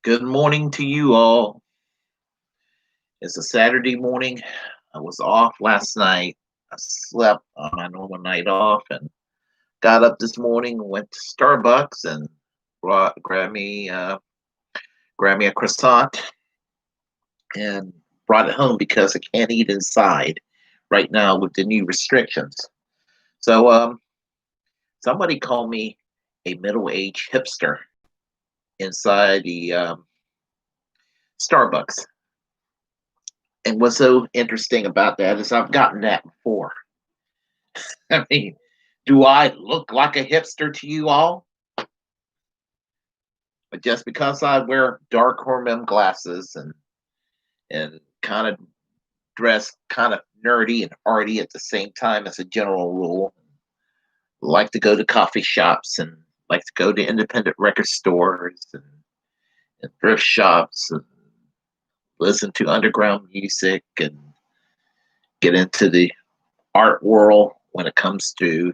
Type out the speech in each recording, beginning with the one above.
Good morning to you all. It's a Saturday morning. I was off last night. I slept on my normal night off and got up this morning, went to Starbucks and grabbed me a croissant and brought it home because I can't eat inside right now with the new restrictions. So somebody called me a middle-aged hipster inside the Starbucks. And what's so interesting about that is I've gotten that before. I mean, do I look like a hipster to you all? But just because I wear dark hormone glasses and kind of dress kind of nerdy and arty at the same time as a general rule, like to go to coffee shops and like to go to independent record stores and thrift shops and listen to underground music and get into the art world when it comes to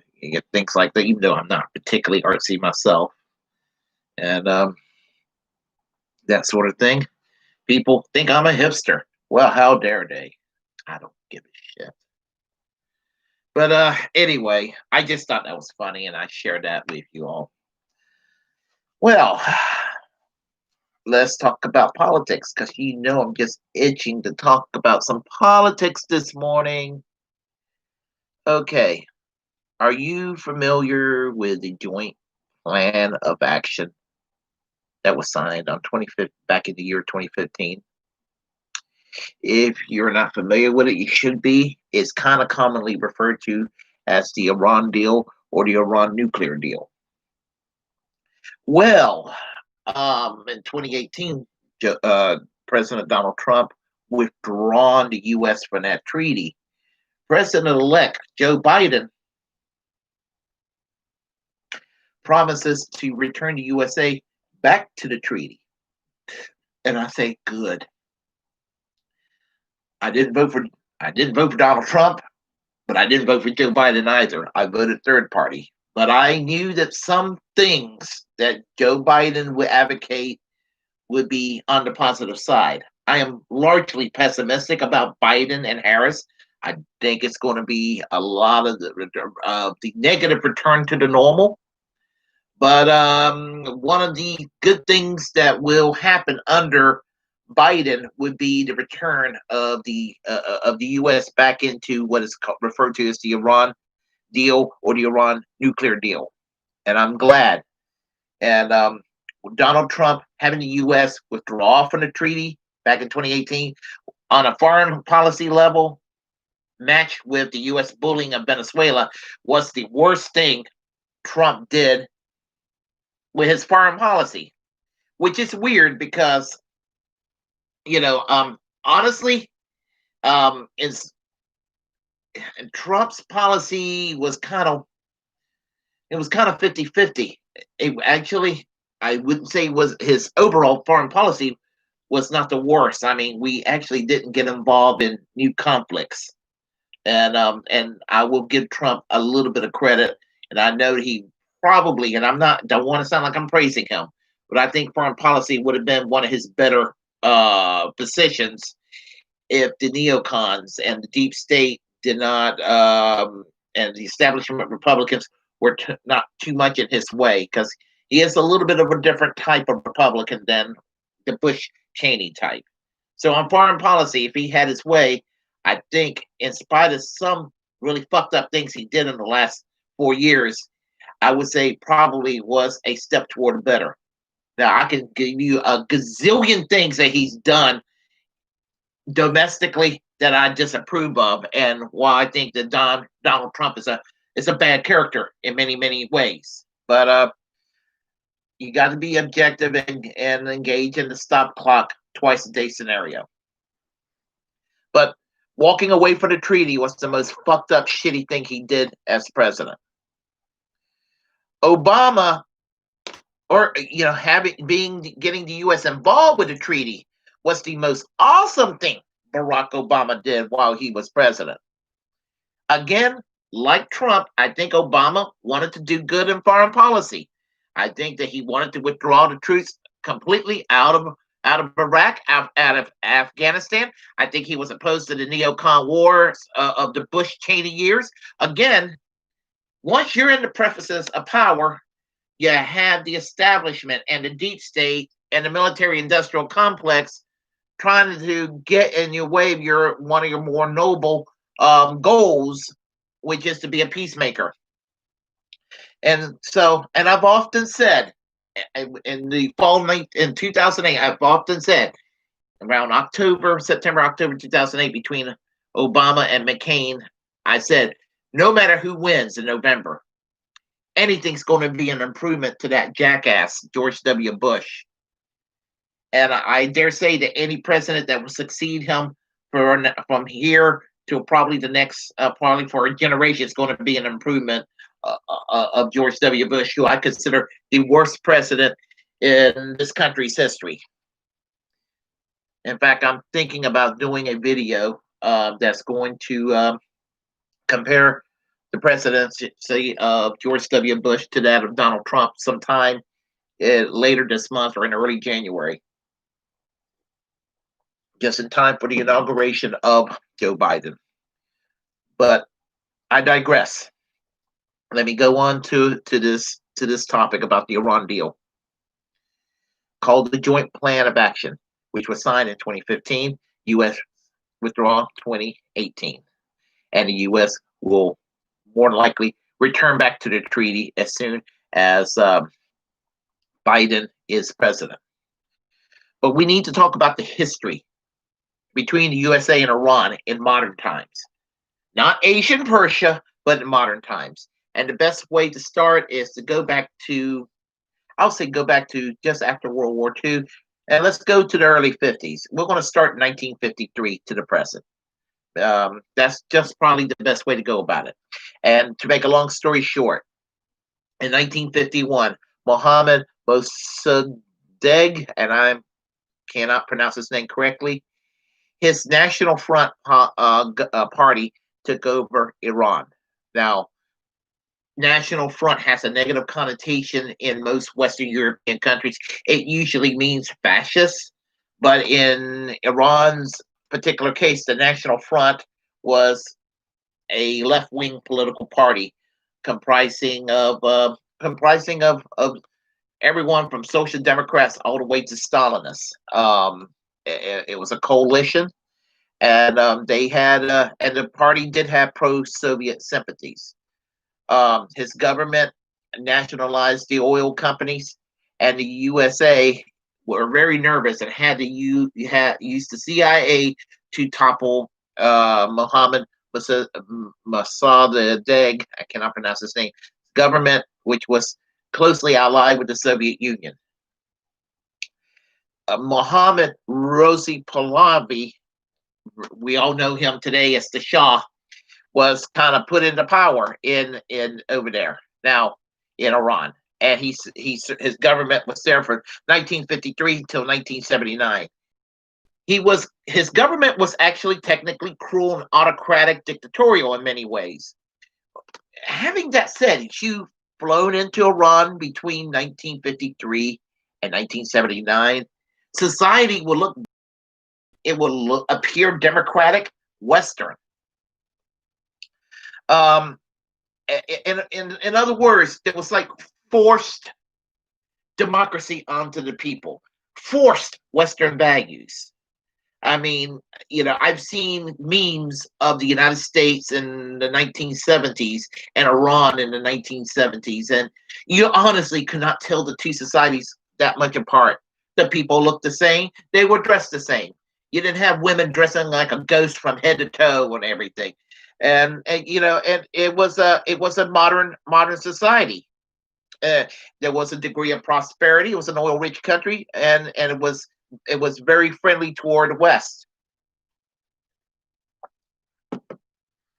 things like that, even though I'm not particularly artsy myself. And that sort of thing. People think I'm a hipster. Well, how dare they? I don't give a shit. But anyway, I just thought that was funny and I shared that with you all. Well, let's talk about politics because I'm just itching to talk about some politics this morning. Okay, are you familiar with the joint plan of action that was signed on 25th back in the year 2015? If you're not familiar with it, you should be. It's kind of commonly referred to as the Iran deal or the Iran nuclear deal. Well, in 2018, President Donald Trump withdrawn the U.S. from that treaty. President-elect Joe Biden promises to return the USA back to the treaty. And I say, good. I didn't vote for Donald Trump, but I didn't vote for Joe Biden either. I voted third party. But I knew that some things that Joe Biden would advocate would be on the positive side. I am largely pessimistic about Biden and Harris. I think it's going to be a lot of the negative return to the normal. But one of the good things that will happen under Biden would be the return of the U.S. back into what is referred to as the Iran deal or the Iran nuclear deal, and I'm glad. And Donald Trump having the U.S. withdraw from the treaty back in 2018 on a foreign policy level, matched with the U.S. bullying of Venezuela, was the worst thing Trump did with his foreign policy, which is weird because honestly, is Trump's policy was kind of 50-50. It actually, I wouldn't say was his overall foreign policy was not the worst. I mean, we actually didn't get involved in new conflicts, and I will give Trump a little bit of credit. And I know he probably, and don't want to sound like I'm praising him, but I think foreign policy would have been one of his better positions if the neocons and the deep state did not, and the establishment Republicans were not too much in his way, because he is a little bit of a different type of Republican than the Bush Cheney type. So on foreign policy, if he had his way, I think, in spite of some really fucked up things he did in the last 4 years, I would say probably was a step toward better. Now, I can give you a gazillion things that he's done domestically that I disapprove of, and why I think that Donald Trump is a bad character in many ways. But you got to be objective and engage in the stop clock twice a day scenario. But walking away from the treaty was the most fucked up, shitty thing he did as president. Obama, or getting the U.S. involved with the treaty was the most awesome thing Barack Obama did while he was president. Again, like Trump, I think Obama wanted to do good in foreign policy. I think that he wanted to withdraw the troops completely out of Iraq, out of Afghanistan. I think he was opposed to the neocon wars of the Bush Cheney years. Again, once you're in the prefaces of power, you have the establishment and the deep state and the military industrial complex trying to get in your way of one of your more noble goals, which is to be a peacemaker. And so, and I've often said in the fall in 2008, I've often said around September, October 2008, between Obama and McCain, I said, no matter who wins in November, anything's going to be an improvement to that jackass, George W. Bush. And I dare say that any president that will succeed him from here to probably the next, probably for a generation, is going to be an improvement of George W. Bush, who I consider the worst president in this country's history. In fact, I'm thinking about doing a video that's going to compare the presidency of George W. Bush to that of Donald Trump sometime later this month or in early January, just in time for the inauguration of Joe Biden. But I digress. Let me go on to this topic about the Iran deal, called the Joint Plan of Action, which was signed in 2015, U.S. withdraw 2018. And the U.S. will more likely return back to the treaty as soon as Biden is president. But we need to talk about the history between the USA and Iran in modern times. Not Asian Persia, but in modern times. And the best way to start is to go back to, I'll say go back to just after World War II, and let's go to the early 50s. We're going to start in 1953 to the present. That's just probably the best way to go about it. And to make a long story short, in 1951, Mohammad Mossadegh, and I cannot pronounce his name correctly, his National Front party took over Iran. Now, National Front has a negative connotation in most Western European countries. It usually means fascist, but in Iran's particular case, the National Front was a left-wing political party comprising of everyone from Social Democrats all the way to Stalinists. It was a coalition, and they had and the party did have pro-Soviet sympathies. His government nationalized the oil companies, and the USA were very nervous and had to use the CIA to topple Mohammad Mossadegh, I cannot pronounce his name, government, which was closely allied with the Soviet Union. Mohammad Reza Pahlavi, we all know him today as the Shah, was kind of put into power in over there now in Iran, and his government was there from 1953 until 1979. His government was actually technically cruel and autocratic, dictatorial in many ways. Having that said, you flown into Iran between 1953 and 1979, society will appear democratic, Western. In other words, it was like forced democracy onto the people, forced Western values. I mean, I've seen memes of the United States in the 1970s and Iran in the 1970s, and you honestly could not tell the two societies that much apart. The people looked the same. They were dressed the same. You didn't have women dressing like a ghost from head to toe and everything. And it was a modern society. There was a degree of prosperity. It was an oil-rich country, and it was very friendly toward the West.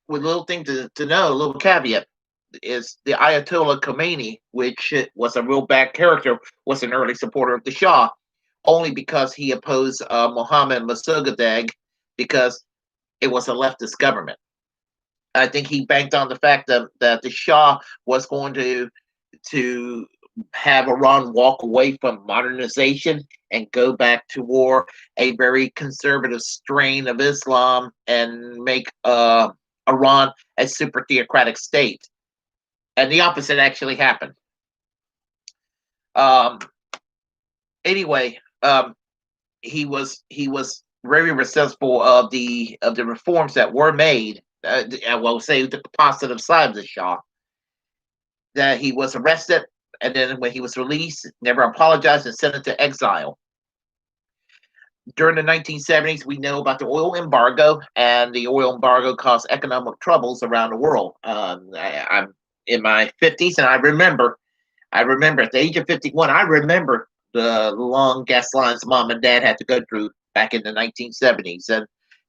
With a little thing to know, a little caveat, is the Ayatollah Khomeini, which was a real bad character, was an early supporter of the Shah, only because he opposed Mohammad Mossadegh, because it was a leftist government. I think he banked on the fact that the Shah was going to have Iran walk away from modernization and go back toward a very conservative strain of Islam and make Iran a super theocratic state. And the opposite actually happened. Um, anyway, he was very receptive of the reforms that were made. I will say the positive side of the Shah. That he was arrested, and then when he was released, never apologized and sent into exile. During the 1970s, we know about the oil embargo, and the oil embargo caused economic troubles around the world. I'm in my 50s, and I remember at the age of 51, I remember the long gas lines mom and dad had to go through back in the 1970s,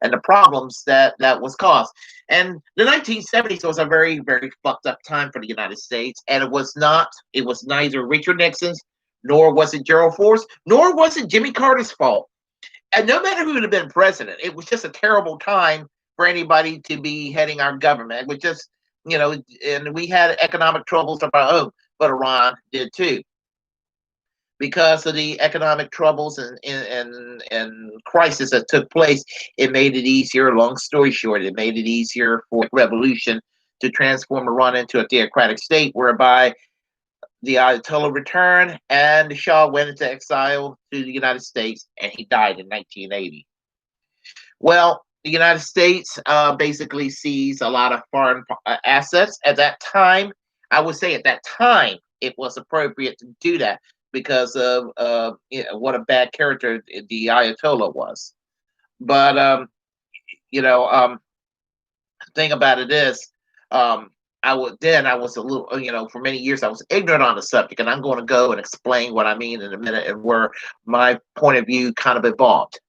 and the problems that was caused. And the 1970s was a very, very fucked up time for the United States, and it was neither Richard Nixon's, nor was it Gerald Ford's, nor was it Jimmy Carter's fault. And no matter who would have been president, it was just a terrible time for anybody to be heading our government. It was just, and we had economic troubles of our own, but Iran did too. Because of the economic troubles and crisis that took place, it made it easier. Long story short, it made it easier for the revolution to transform Iran into a theocratic state, whereby the Ayatollah returned and the Shah went into exile to the United States, and he died in 1980. Well, the United States basically seized a lot of foreign assets. At that time, I would say at that time, it was appropriate to do that because of what a bad character the Ayatollah was. But thing about it is, I was a little, for many years I was ignorant on the subject, and I'm going to go and explain what I mean in a minute and where my point of view kind of evolved.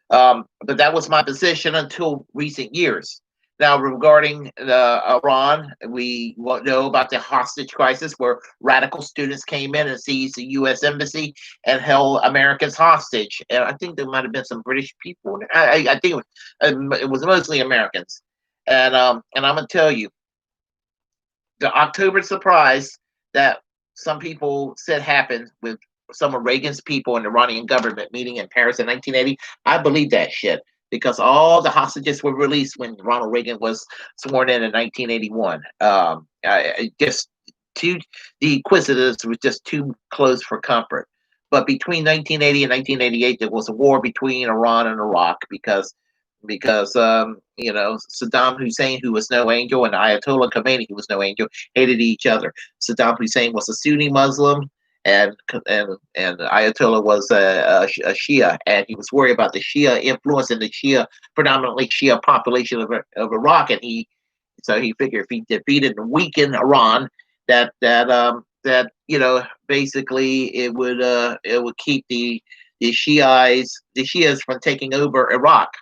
But that was my position until recent years. Now, regarding Iran, we know about the hostage crisis where radical students came in and seized the U.S. embassy and held Americans hostage. And I think there might have been some British people. I think it was mostly Americans. And I'm going to tell you, the October surprise that some people said happened with some of Reagan's people and the Iranian government meeting in Paris in 1980, I believe that shit because all the hostages were released when Ronald Reagan was sworn in 1981. Just too, the inquisitors were just too close for comfort. But between 1980 and 1988, there was a war between Iran and Iraq because Saddam Hussein, who was no angel, and Ayatollah Khomeini, who was no angel, hated each other. Saddam Hussein was a Sunni Muslim, and Ayatollah was a Shia, and he was worried about the Shia influence in the predominantly Shia population of Iraq, and so he figured if he defeated and weakened Iran, that basically it would keep the Shias from taking over Iraq.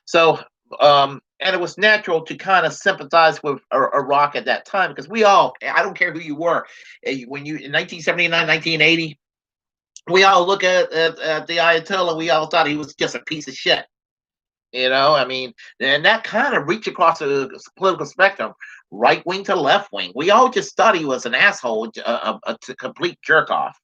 So, and it was natural to kind of sympathize with Iraq at that time because I don't care who you were, when you in 1979, 1980, we all look at the Ayatollah, we all thought he was just a piece of shit. I mean, and that kind of reached across the political spectrum, right wing to left wing. We all just thought he was an asshole, a complete jerk off.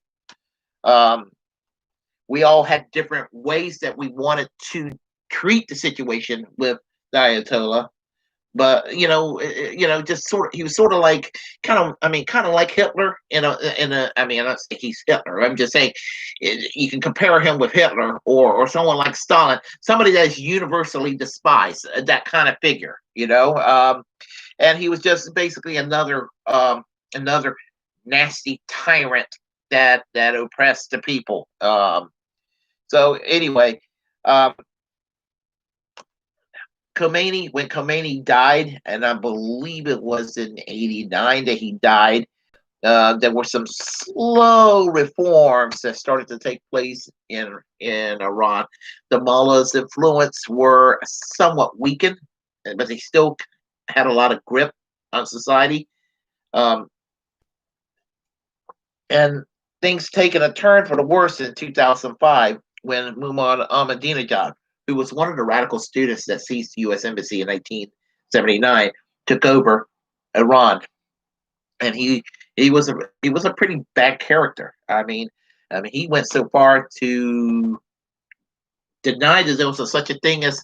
We all had different ways that we wanted to treat the situation with the Ayatollah, but just he was sort of like kind of like Hitler. I mean, I don't think he's Hitler. I'm just saying you can compare him with Hitler or someone like Stalin, somebody that's universally despised, that kind of figure. And he was just basically another nasty tyrant that oppressed the people. So anyway. When Khomeini died, and I believe it was in '89 that he died, there were some slow reforms that started to take place in Iran. The mullahs' influence were somewhat weakened, but they still had a lot of grip on society. And things taken a turn for the worse in 2005 when Muammar Ahmadinejad, who was one of the radical students that seized the U.S. Embassy in 1979, took over Iran. And he was a pretty bad character. I mean, he went so far to deny that there was such a thing as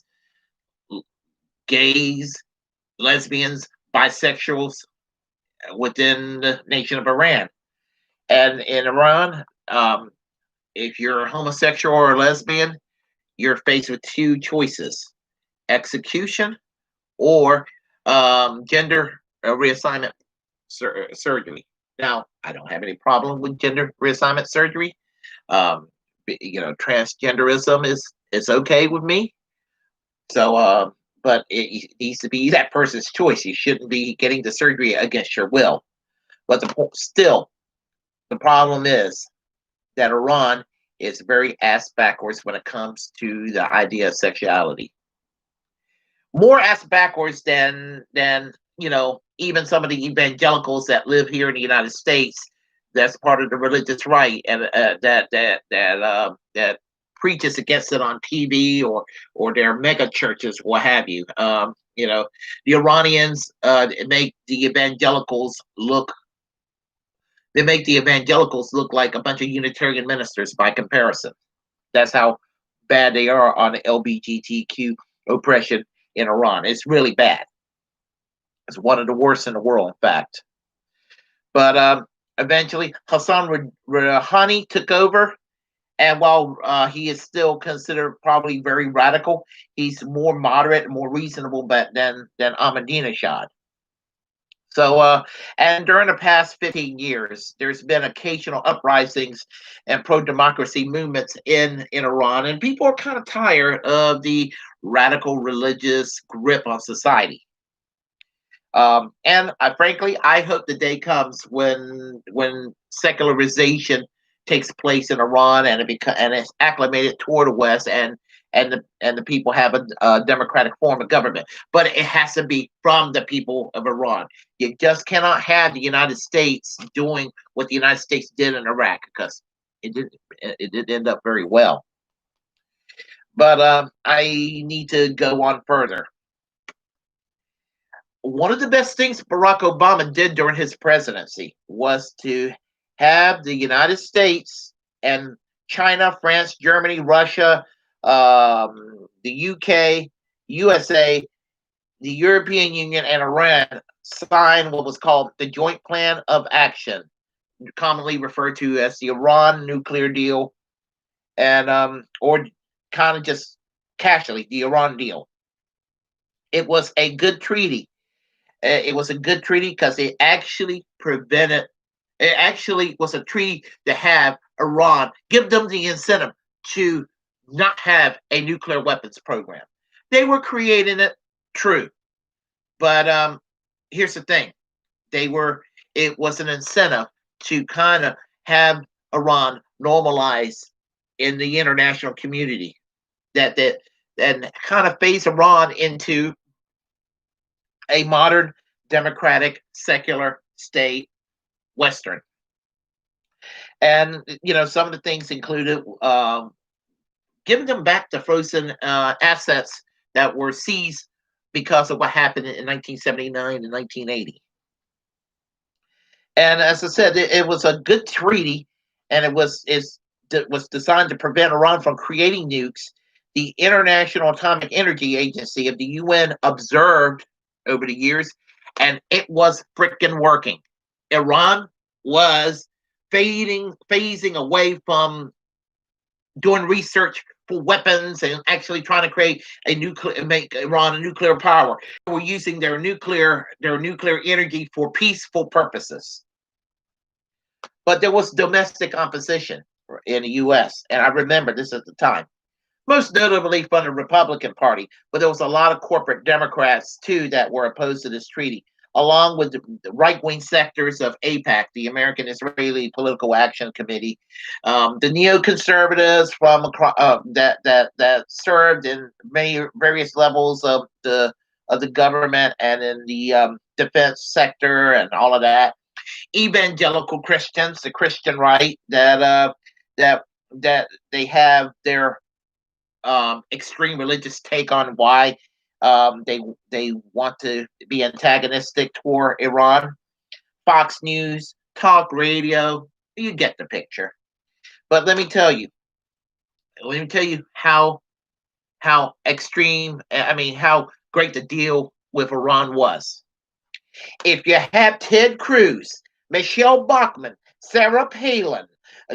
gays, lesbians, bisexuals within the nation of Iran. And in Iran, if you're homosexual or lesbian, you're faced with two choices: execution or gender reassignment surgery. Now, I don't have any problem with gender reassignment surgery. Um, transgenderism is okay with me. So, but it needs to be that person's choice. You shouldn't be getting the surgery against your will. But still, the problem is that Iran is very ass backwards when it comes to the idea of sexuality. More ass backwards than even some of the evangelicals that live here in the United States. That's part of the religious right, and that preaches against it on TV or their mega churches, what have you. The Iranians make the evangelicals look. They make the evangelicals look like a bunch of Unitarian ministers by comparison. That's how bad they are on LGBTQ oppression in Iran. It's really bad. It's one of the worst in the world, in fact. But eventually, Hassan Rouhani took over, and while he is still considered probably very radical, he's more moderate and more reasonable than Ahmadinejad. So, and during the past 15 years, there's been occasional uprisings and pro-democracy movements in Iran, and people are kind of tired of the radical religious grip on society. And frankly, I hope the day comes when secularization takes place in Iran and it's acclimated toward the West, and the people have a democratic form of government. But it has to be from the people of Iran. You just cannot have the United States doing what the United States did in Iraq, because it didn't end up very well. But I need to go on further. One of the best things Barack Obama did during his presidency was to have the United States and China, France, Germany, Russia, the UK, USA, the European Union, and Iran sign what was called the Joint Plan of Action, commonly referred to as the Iran Nuclear Deal, and or kind of just casually the Iran Deal. It was a good treaty. It was a good treaty because it actually prevented. It actually was a treaty to have Iran give them the incentive to not have a nuclear weapons program. They were creating it, true, but here's the thing: it was an incentive to kind of have Iran normalize in the international community, that and kind of phase Iran into a modern, democratic, secular state, Western. And some of the things included giving them back the frozen assets that were seized because of what happened in 1979 and 1980. And as I said, it was a good treaty, and it was designed to prevent Iran from creating nukes. The International Atomic Energy Agency of the UN observed over the years, and it was freaking working. Iran was phasing away from doing research for weapons and actually trying to create make Iran a nuclear power. They were using their nuclear energy for peaceful purposes. But there was domestic opposition in the U.S., and I remember this at the time, most notably from the Republican Party, but there was a lot of corporate Democrats too that were opposed to this treaty, along with the right-wing sectors of AIPAC, the American Israeli Political Action Committee, the neoconservatives from that served in many various levels of the government and in the defense sector and all of that. Evangelical Christians, the Christian right, that they have their extreme religious take on why they want to be antagonistic toward Iran. Fox News, talk radio. You get the picture. But let me tell you how extreme, I mean, how great the deal with Iran was. If you have Ted Cruz, Michelle Bachmann, Sarah Palin,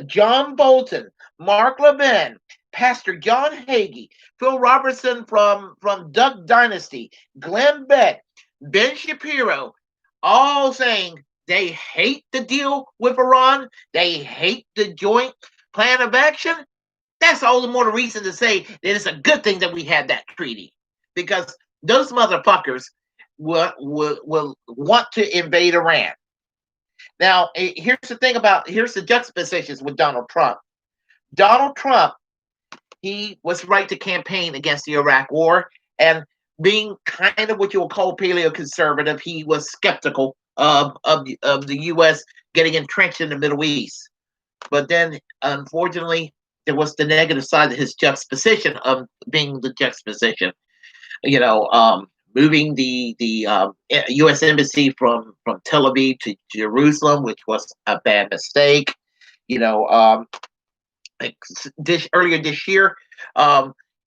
John Bolton, Mark Levin, Pastor John Hagee, Phil Robertson from Duck Dynasty, Glenn Beck, Ben Shapiro, all saying they hate the deal with Iran, they hate the joint plan of action, that's all the more reason to say that it's a good thing that we had that treaty, because those motherfuckers will want to invade Iran. Now, here's the juxtapositions with Donald Trump. Donald Trump, he was right to campaign against the Iraq War, and being kind of what you will call paleoconservative, he was skeptical of the U.S. getting entrenched in the Middle East. But then, unfortunately, there was the negative side of his juxtaposition of being the juxtaposition. You know, moving the U.S. embassy from Tel Aviv to Jerusalem, which was a bad mistake. You know, earlier this year,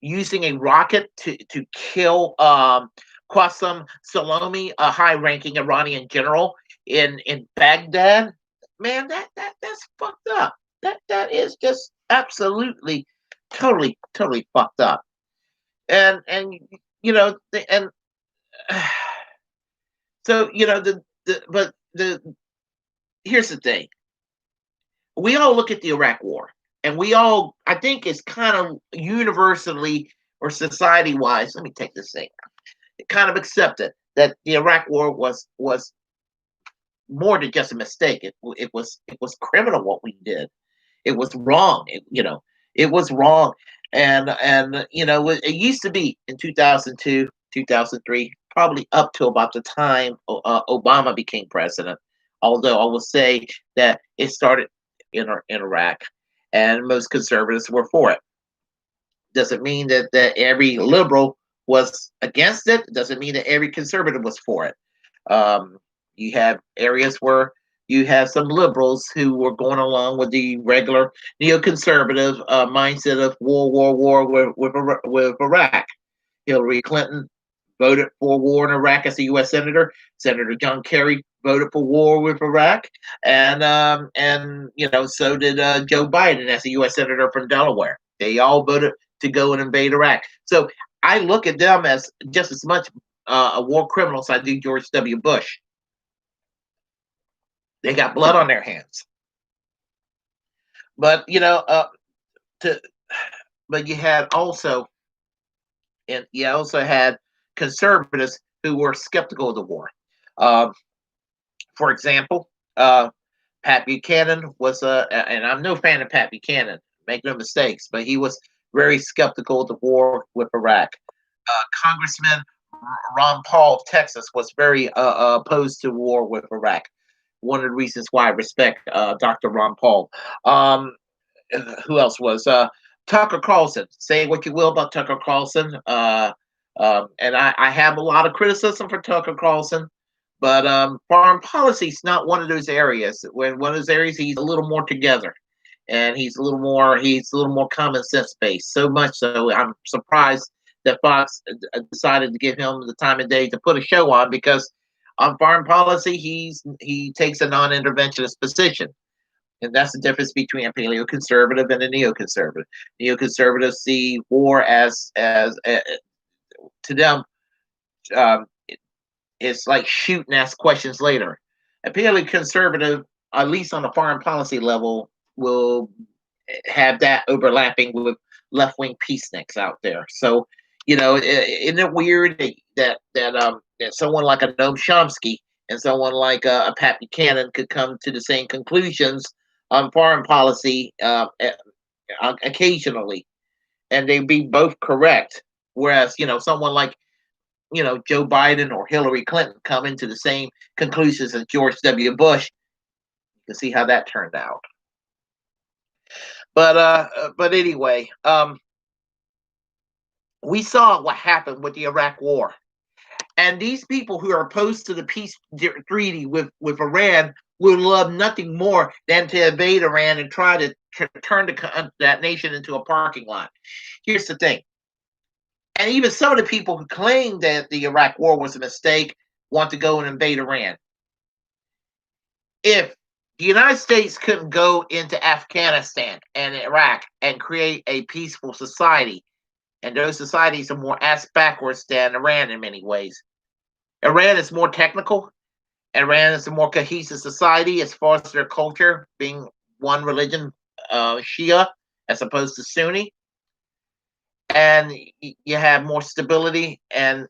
using a rocket to kill Qasem Soleimani, a high-ranking Iranian general in Baghdad. Man, that's fucked up. That is just absolutely, totally fucked up. And you know, and so you know the here's the thing. We all look at the Iraq War, and we all, I think, it's kind of universally or society wise. Let me take this thing. It kind of accepted that the Iraq War was more than just a mistake. It was criminal what we did. It was wrong. It was wrong. And you know, it used to be in 2002, 2003, probably up to about the time Obama became president. Although I will say that it started in Iraq, and most conservatives were for it. Doesn't mean that every liberal was against it. Doesn't mean that every conservative was for it. You have areas where you have some liberals who were going along with the regular neoconservative mindset of war with Iraq. Hillary Clinton voted for war in Iraq as a U.S. senator. Senator John Kerry voted for war with Iraq, and you know, so did Joe Biden as a U.S. senator from Delaware. They all voted to go and invade Iraq. So I look at them as just as much a war criminal as I do George W. Bush. They got blood on their hands. But you know, but you also had conservatives who were skeptical of the war. Um, for example, Pat Buchanan was and I'm no fan of Pat Buchanan. Make no mistakes, but he was very skeptical of the war with Iraq. Congressman Ron Paul of Texas was very opposed to war with Iraq. One of the reasons why I respect Dr. Ron Paul. Who else was Tucker Carlson? Say what you will about Tucker Carlson, and I have a lot of criticism for Tucker Carlson, but foreign policy is not one of those areas. When one of those areas, he's a little more together, and he's a little more common sense based. So much so, I'm surprised that Fox decided to give him the time of day to put a show on, because on foreign policy, he takes a non-interventionist position. And that's the difference between a paleoconservative and a neoconservative. Neoconservatives see war as to them, um, it's like shoot and ask questions later. A paleoconservative, at least on a foreign policy level, will have that overlapping with left wing peaceniks out there. So, you know, isn't it weird that someone like a Noam Chomsky and someone like a Pat Buchanan could come to the same conclusions on foreign policy occasionally, and they be both correct. Whereas, you know, someone like, you know, Joe Biden or Hillary Clinton come into the same conclusions as George W. Bush. You can see how that turned out. But anyway, we saw what happened with the Iraq War. And these people who are opposed to the peace treaty with Iran would love nothing more than to invade Iran and try to turn that nation into a parking lot. Here's the thing. And even some of the people who claim that the Iraq war was a mistake want to go and invade Iran. If the United States couldn't go into Afghanistan and Iraq and create a peaceful society, and those societies are more ass backwards than Iran in many ways. Iran is more technical. Iran is a more cohesive society as far as their culture being one religion, Shia, as opposed to Sunni. And you have more stability and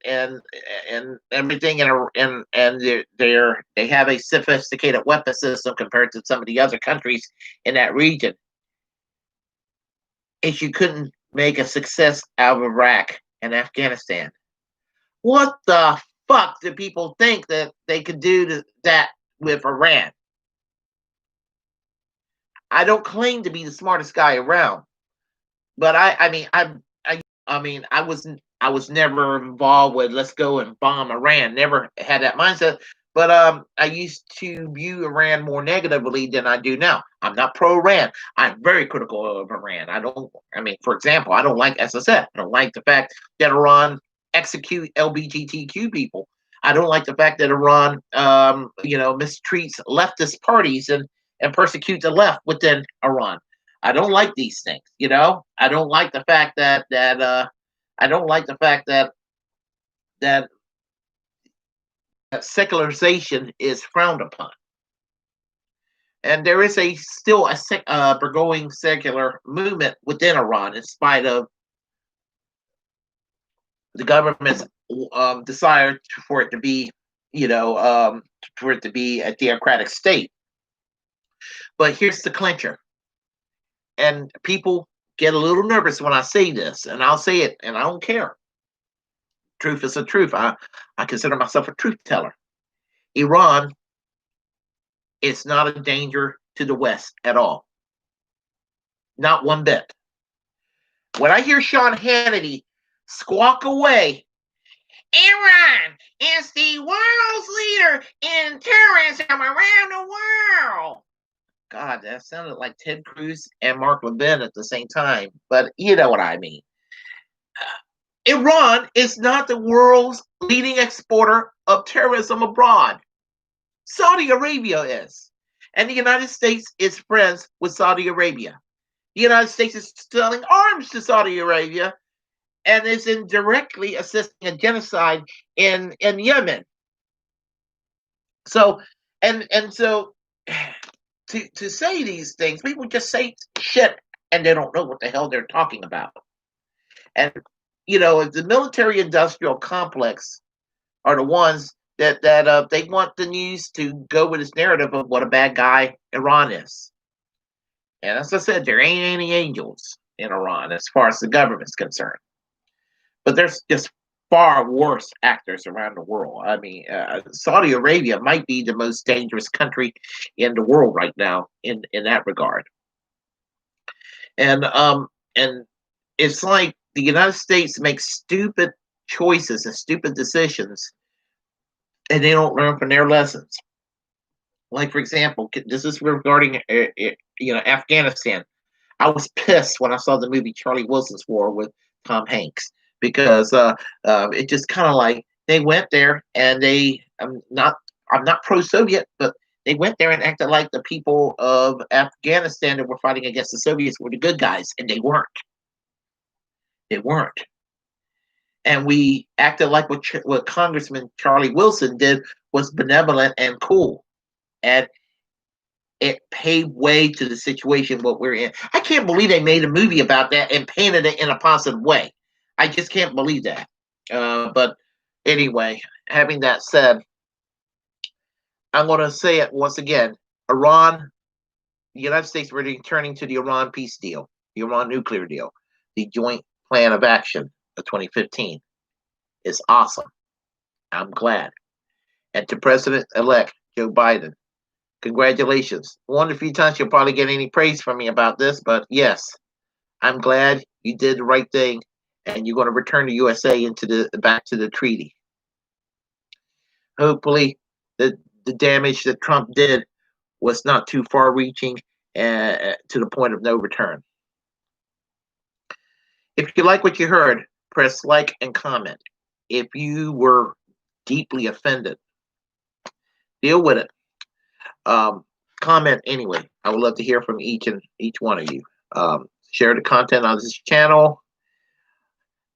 everything, and they have a sophisticated weapon system compared to some of the other countries in that region. If you couldn't make a success out of Iraq and Afghanistan, what the fuck do people think that they could do that with Iran? I don't claim to be the smartest guy around, but I was never involved with let's go and bomb Iran. Never had that mindset. But I used to view Iran more negatively than I do now. I'm not pro Iran. I'm very critical of Iran. For example, I don't like, as I said, I don't like the fact that Iran execute LGBTQ people. I don't like the fact that Iran, mistreats leftist parties and persecute the left within Iran. I don't like these things. I don't like the fact that secularization is frowned upon, and there is still a growing secular movement within Iran, in spite of the government's desire for it to be, a theocratic state. But here's the clincher, and people get a little nervous when I say this, and I'll say it, and I don't care. Truth is the truth. I consider myself a truth teller. Iran is not a danger to the West at all. Not one bit. When I hear Sean Hannity squawk away, Iran is the world's leader in terrorism around the world. God, that sounded like Ted Cruz and Mark Levin at the same time, but you know what I mean. Iran is not the world's leading exporter of terrorism abroad. Saudi Arabia is. And the United States is friends with Saudi Arabia. The United States is selling arms to Saudi Arabia and is indirectly assisting a genocide in Yemen. So, so to say these things, people just say shit and they don't know what the hell they're talking about. And, the military industrial complex are the ones that they want the news to go with this narrative of what a bad guy Iran is. And as I said, there ain't any angels in Iran as far as the government's concerned. But there's just far worse actors around the world. Saudi Arabia might be the most dangerous country in the world right now in that regard. And it's like the United States makes stupid choices and stupid decisions, and they don't learn from their lessons. Like, for example, this is regarding Afghanistan. I was pissed when I saw the movie Charlie Wilson's War with Tom Hanks, because it just kind of like they went there and I'm not pro-Soviet, but they went there and acted like the people of Afghanistan that were fighting against the Soviets were the good guys, and they weren't. They weren't. And we acted like what Congressman Charlie Wilson did was benevolent and cool. And it paved way to the situation what we're in. I can't believe they made a movie about that and painted it in a positive way. I just can't believe that. But anyway, having that said, I'm going to say it once again. Iran, the United States were returning to the Iran peace deal, the Iran nuclear deal, the joint plan of action of 2015. Is awesome. I'm glad. And to President-elect Joe Biden, congratulations. I wonder if few times you'll probably get any praise from me about this, but yes, I'm glad you did the right thing, and you're going to return the USA back to the treaty. Hopefully, the damage that Trump did was not too far-reaching to the point of no return. If you like what you heard, press like and comment. If you were deeply offended, deal with it. Comment anyway. I would love to hear from each one of you. Share the content on this channel.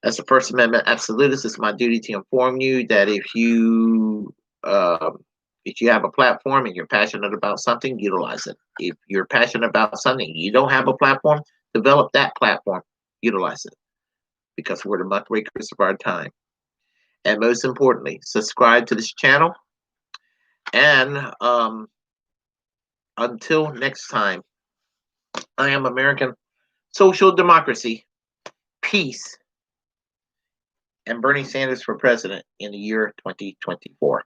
As a First Amendment absolutist, it's my duty to inform you that if you have a platform and you're passionate about something, utilize it. If you're passionate about something, you don't have a platform, develop that platform, utilize it. Because we're the muckrakers of our time. And most importantly, subscribe to this channel. And until next time, I am American Social Democracy, Peace, and Bernie Sanders for president in the year 2024.